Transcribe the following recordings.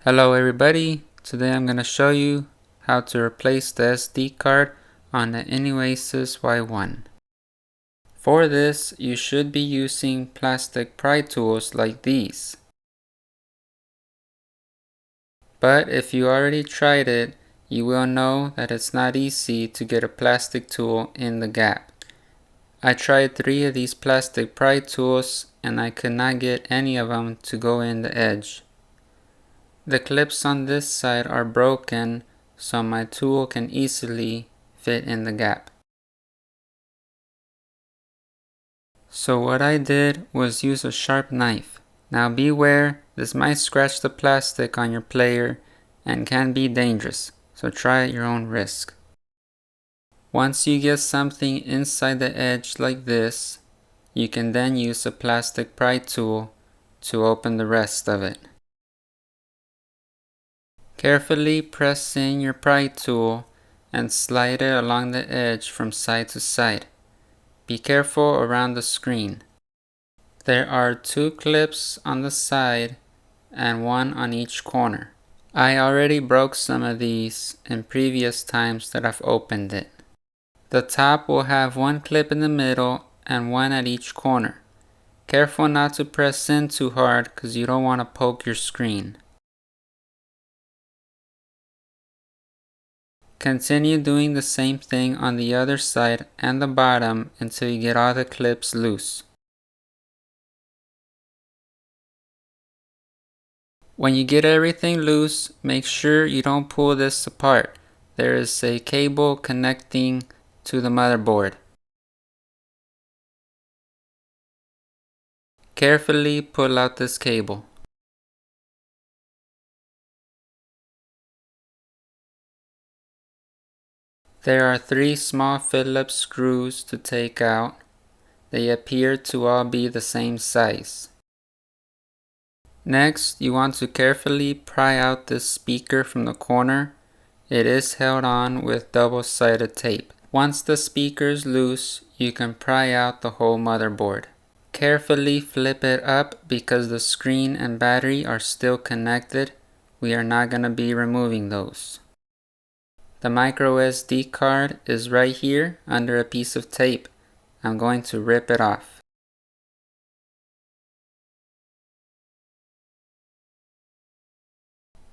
Hello everybody, today I'm going to show you how to replace the SD card on the Innioasis Y1. For this, you should be using plastic pry tools like these. But if you already tried it, you will know that it's not easy to get a plastic tool in the gap. I tried 3 of these plastic pry tools and I could not get any of them to go in the edge. The clips on this side are broken, so my tool can easily fit in the gap. So what I did was use a sharp knife. Now beware, this might scratch the plastic on your player and can be dangerous, so try at your own risk. Once you get something inside the edge like this, you can then use a plastic pry tool to open the rest of it. Carefully press in your pry tool and slide it along the edge from side to side. Be careful around the screen. There are 2 clips on the side and 1 on each corner. I already broke some of these in previous times that I've opened it. The top will have 1 clip in the middle and 1 at each corner. Careful not to press in too hard because you don't want to poke your screen. Continue doing the same thing on the other side and the bottom until you get all the clips loose. When you get everything loose, make sure you don't pull this apart. There is a cable connecting to the motherboard. Carefully pull out this cable. There are 3 small Phillips screws to take out. They appear to all be the same size. Next, you want to carefully pry out this speaker from the corner. It is held on with double-sided tape. Once the speaker is loose, you can pry out the whole motherboard. Carefully flip it up because the screen and battery are still connected. We are not going to be removing those. The micro SD card is right here under a piece of tape. I'm going to rip it off.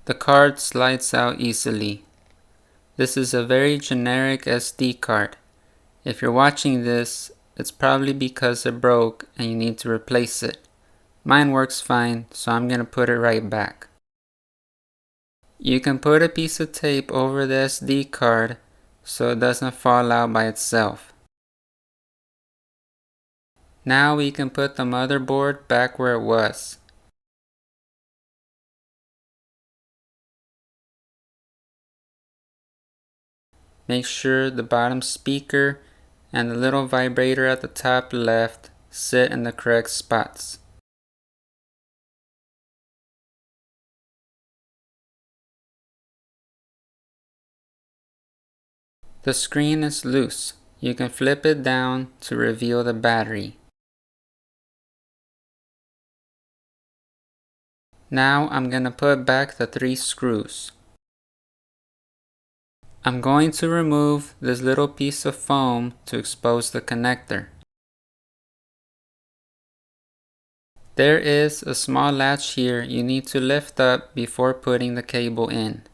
The card slides out easily. This is a very generic SD card. If you're watching this, it's probably because it broke and you need to replace it. Mine works fine, so I'm going to put it right back. You can put a piece of tape over the SD card so it doesn't fall out by itself. Now we can put the motherboard back where it was. Make sure the bottom speaker and the little vibrator at the top left sit in the correct spots. The screen is loose. You can flip it down to reveal the battery. Now I'm going to put back the 3 screws. I'm going to remove this little piece of foam to expose the connector. There is a small latch here you need to lift up before putting the cable in.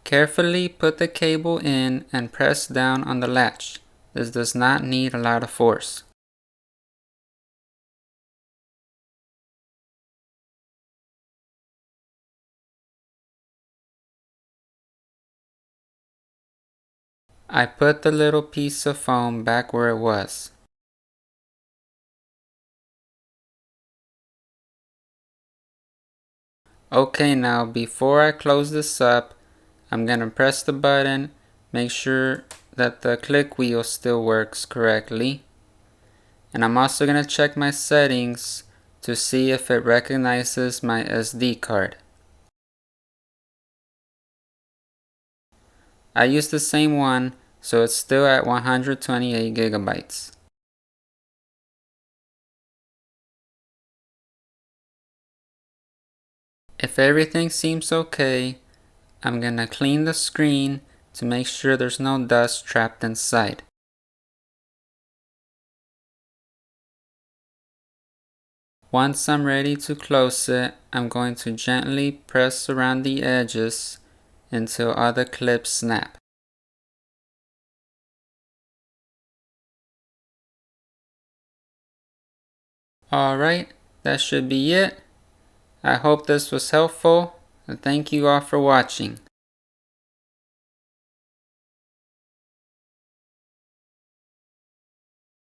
Carefully put the cable in and press down on the latch. This does not need a lot of force. I put the little piece of foam back where it was. Okay, now before I close this up, I'm going to press the button, make sure that the click wheel still works correctly. And I'm also going to check my settings to see if it recognizes my SD card. I use the same one, so it's still at 128 gigabytes. If everything seems okay, I'm gonna clean the screen to make sure there's no dust trapped inside. Once I'm ready to close it, I'm going to gently press around the edges until all the clips snap. Alright, that should be it. I hope this was helpful, and thank you all for watching.